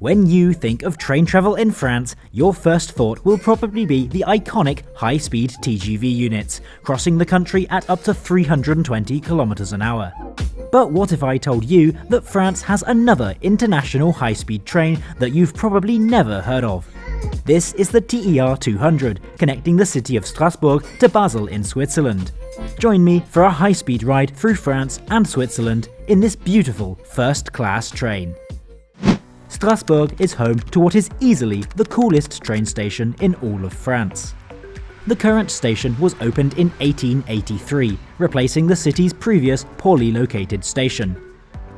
When you think of train travel in France, your first thought will probably be the iconic high-speed TGV units, crossing the country at up to 320 kilometers an hour. But what if I told you that France has another international high-speed train that you've probably never heard of? This is the TER 200, connecting the city of Strasbourg to Basel in Switzerland. Join me for a high-speed ride through France and Switzerland in this beautiful first-class train. Strasbourg is home to what is easily the coolest train station in all of France. The current station was opened in 1883, replacing the city's previous poorly located station.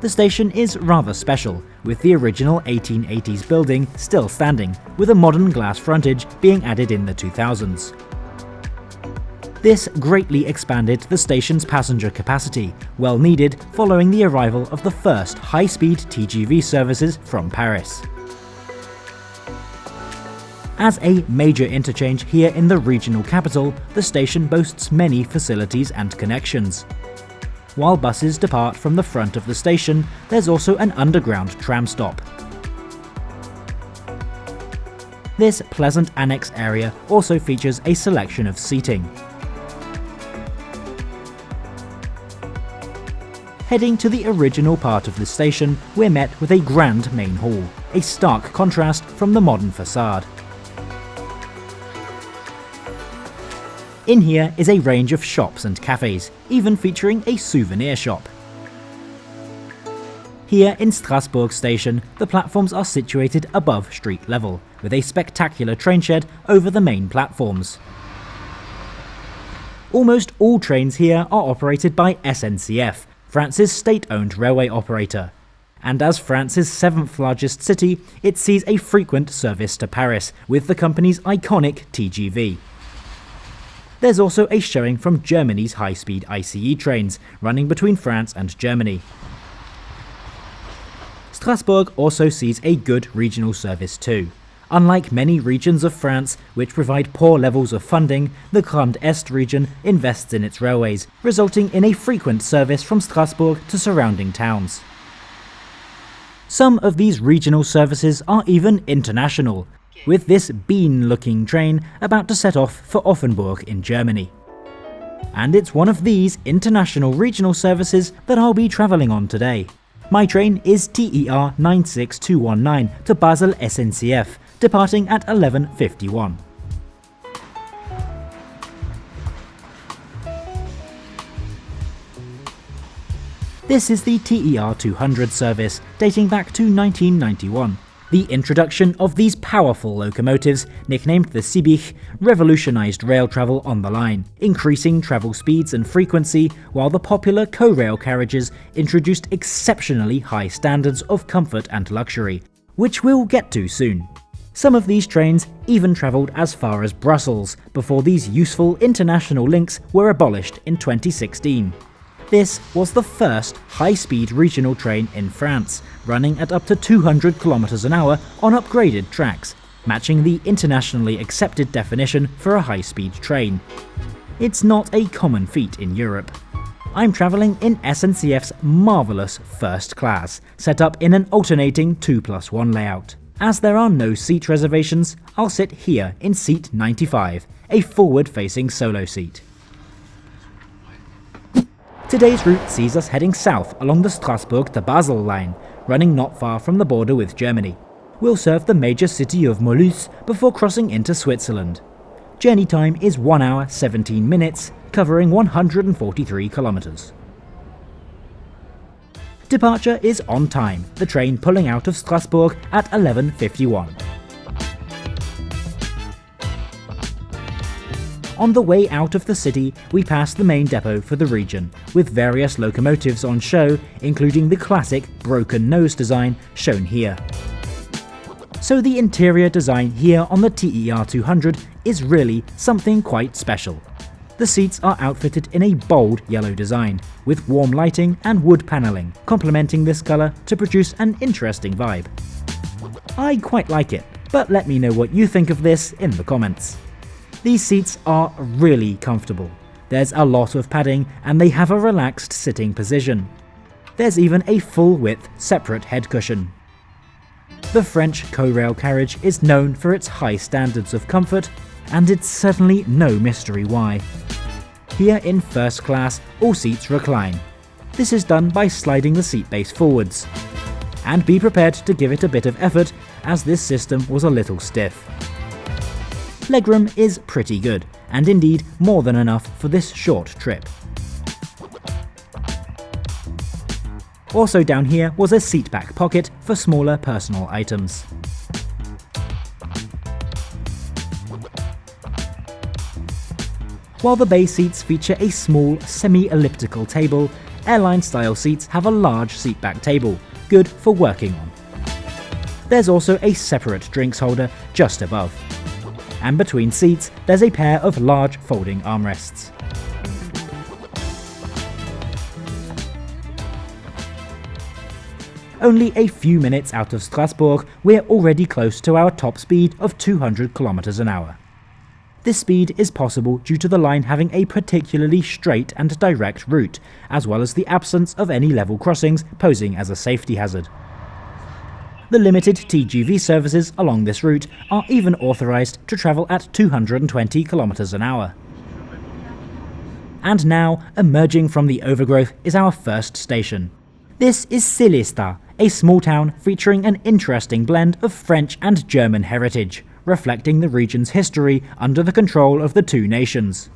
The station is rather special, with the original 1880s building still standing, with a modern glass frontage being added in the 2000s. This greatly expanded the station's passenger capacity, well needed following the arrival of the first high-speed TGV services from Paris. As a major interchange here in the regional capital, the station boasts many facilities and connections. While buses depart from the front of the station, there's also an underground tram stop. This pleasant annex area also features a selection of seating. Heading to the original part of the station, we're met with a grand main hall, a stark contrast from the modern facade. In here is a range of shops and cafes, even featuring a souvenir shop. Here in Strasburg Station, the platforms are situated above street level, with a spectacular train shed over the main platforms. Almost all trains here are operated by SNCF, France's state-owned railway operator. And as France's 7th largest city, it sees a frequent service to Paris, with the company's iconic TGV. There's also a showing from Germany's high-speed ICE trains, running between France and Germany. Strasbourg also sees a good regional service too. Unlike many regions of France, which provide poor levels of funding, the Grand Est region invests in its railways, resulting in a frequent service from Strasbourg to surrounding towns. Some of these regional services are even international, with this bean-looking train about to set off for Offenburg in Germany. And it's one of these international regional services that I'll be travelling on today. My train is TER 96219 to Basel SNCF, departing at 11:51. This is the TER 200 service, dating back to 1991. The introduction of these powerful locomotives, nicknamed the Siebig, revolutionized rail travel on the line, increasing travel speeds and frequency, while the popular Corail carriages introduced exceptionally high standards of comfort and luxury, which we'll get to soon. Some of these trains even travelled as far as Brussels, before these useful international links were abolished in 2016. This was the first high-speed regional train in France, running at up to 200 kilometers an hour on upgraded tracks, matching the internationally accepted definition for a high-speed train. It's not a common feat in Europe. I'm travelling in SNCF's marvellous first class, set up in an alternating 2+1 layout. As there are no seat reservations, I'll sit here in seat 95, a forward-facing solo seat. Today's route sees us heading south along the Strasbourg to Basel line, running not far from the border with Germany. We'll serve the major city of Mulus before crossing into Switzerland. Journey time is 1 hour 17 minutes, covering 143 kilometers. Departure is on time, the train pulling out of Strasbourg at 11:51. On the way out of the city, we pass the main depot for the region, with various locomotives on show, including the classic broken nose design shown here. So the interior design here on the TER 200 is really something quite special. The seats are outfitted in a bold yellow design, with warm lighting and wood panelling, complementing this colour to produce an interesting vibe. I quite like it, but let me know what you think of this in the comments. These seats are really comfortable. There's a lot of padding and they have a relaxed sitting position. There's even a full-width separate head cushion. The French Corail carriage is known for its high standards of comfort, and it's certainly no mystery why. Here in first class, all seats recline. This is done by sliding the seat base forwards. And be prepared to give it a bit of effort, as this system was a little stiff. Legroom is pretty good, and indeed more than enough for this short trip. Also down here was a seatback pocket for smaller personal items. While the bay seats feature a small, semi-elliptical table, airline-style seats have a large seatback table, good for working on. There's also a separate drinks holder just above. And between seats, there's a pair of large folding armrests. Only a few minutes out of Strasbourg, we're already close to our top speed of 200 kilometers an hour. This speed is possible due to the line having a particularly straight and direct route, as well as the absence of any level crossings posing as a safety hazard. The limited TGV services along this route are even authorised to travel at 220 kilometers an hour. And now, emerging from the overgrowth is our first station. This is Silista, a small town featuring an interesting blend of French and German heritage, reflecting the region's history under the control of the two nations.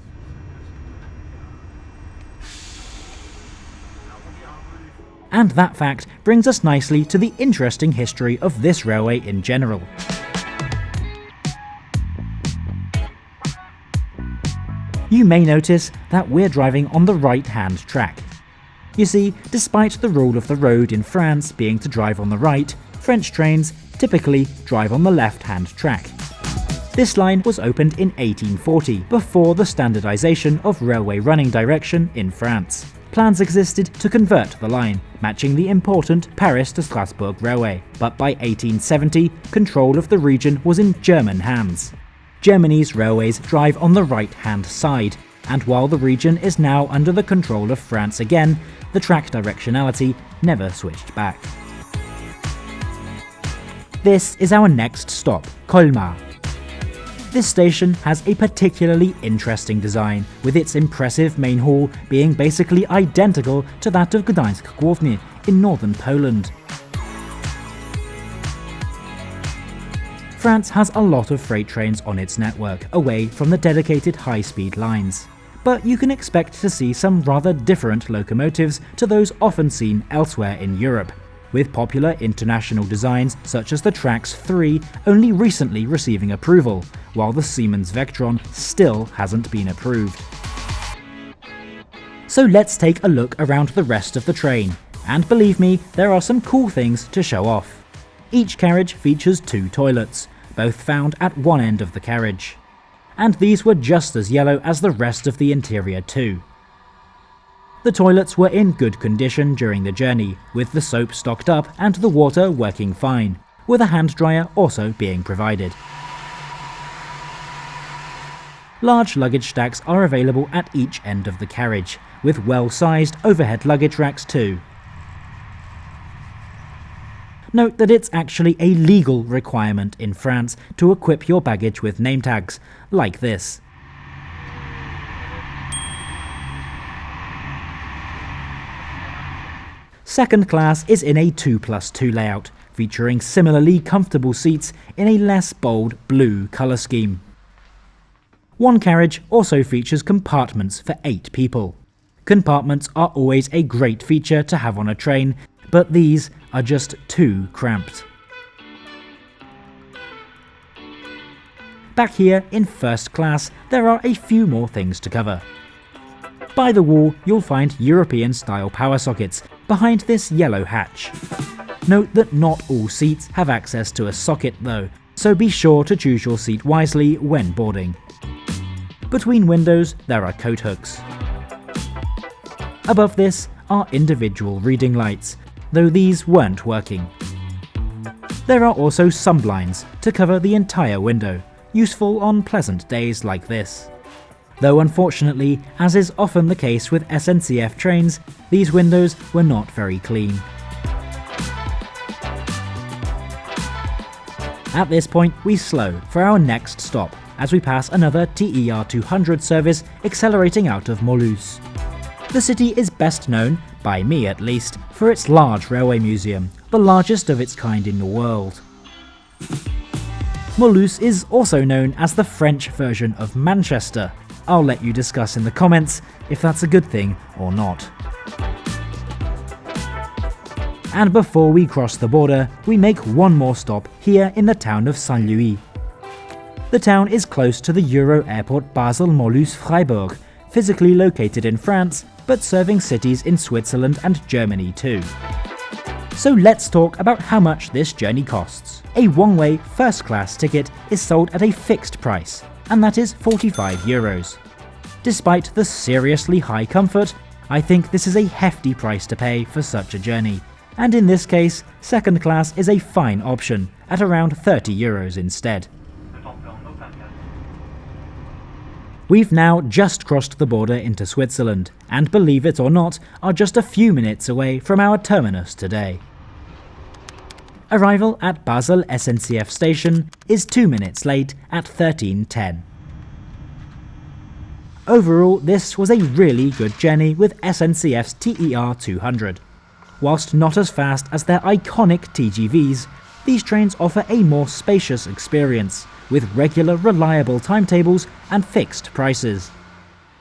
And that fact brings us nicely to the interesting history of this railway in general. You may notice that we're driving on the right-hand track. You see, despite the rule of the road in France being to drive on the right, French trains typically drive on the left-hand track. This line was opened in 1840, before the standardization of railway running direction in France. Plans existed to convert the line, matching the important Paris to Strasbourg railway, but by 1870, control of the region was in German hands. Germany's railways drive on the right-hand side, and while the region is now under the control of France again, the track directionality never switched back. This is our next stop, Kulma. This station has a particularly interesting design, with its impressive main hall being basically identical to that of Gdańsk Główny in northern Poland. France has a lot of freight trains on its network, away from the dedicated high-speed lines. But you can expect to see some rather different locomotives to those often seen elsewhere in Europe, with popular international designs such as the Trax 3 only recently receiving approval, while the Siemens Vectron still hasn't been approved. So let's take a look around the rest of the train, and believe me, there are some cool things to show off. Each carriage features two toilets, both found at one end of the carriage. And these were just as yellow as the rest of the interior too. The toilets were in good condition during the journey, with the soap stocked up and the water working fine, with a hand dryer also being provided. Large luggage stacks are available at each end of the carriage, with well-sized overhead luggage racks too. Note that it's actually a legal requirement in France to equip your baggage with name tags, like this. Second class is in a 2+2 layout, featuring similarly comfortable seats in a less bold blue colour scheme. One carriage also features compartments for 8 people. Compartments are always a great feature to have on a train, but these are just too cramped. Back here in first class, there are a few more things to cover. By the wall, you'll find European-style power sockets behind this yellow hatch. Note that not all seats have access to a socket though, so be sure to choose your seat wisely when boarding. Between windows, there are coat hooks. Above this are individual reading lights, though these weren't working. There are also sunblinds to cover the entire window, useful on pleasant days like this. Though unfortunately, as is often the case with SNCF trains, these windows were not very clean. At this point, we slow for our next stop as we pass another TER 200 service accelerating out of Mulus. The city is best known, by me at least, for its large railway museum, the largest of its kind in the world. Mulus is also known as the French version of Manchester. I'll let you discuss in the comments if that's a good thing or not. And before we cross the border, we make one more stop here in the town of Sanui. The town is close to the Euro airport Basel Mulus Freiburg, physically located in France, but serving cities in Switzerland and Germany too. So let's talk about how much this journey costs. A one-way first-class ticket is sold at a fixed price, and that is €45. Despite the seriously high comfort, I think this is a hefty price to pay for such a journey, and in this case, second class is a fine option, at around €30 instead. We've now just crossed the border into Switzerland, and believe it or not, are just a few minutes away from our terminus today. Arrival at Basel SNCF station is 2 minutes late at 13:10. Overall, this was a really good journey with SNCF's TER 200. Whilst not as fast as their iconic TGVs, these trains offer a more spacious experience, with regular reliable timetables and fixed prices.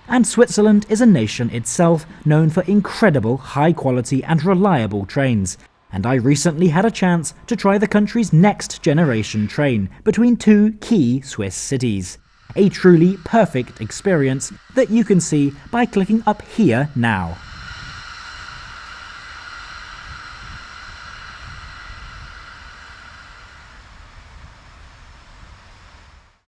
And Switzerland is a nation itself known for incredible high quality and reliable trains, and I recently had a chance to try the country's next generation train between two key Swiss cities. A truly perfect experience that you can see by clicking up here now.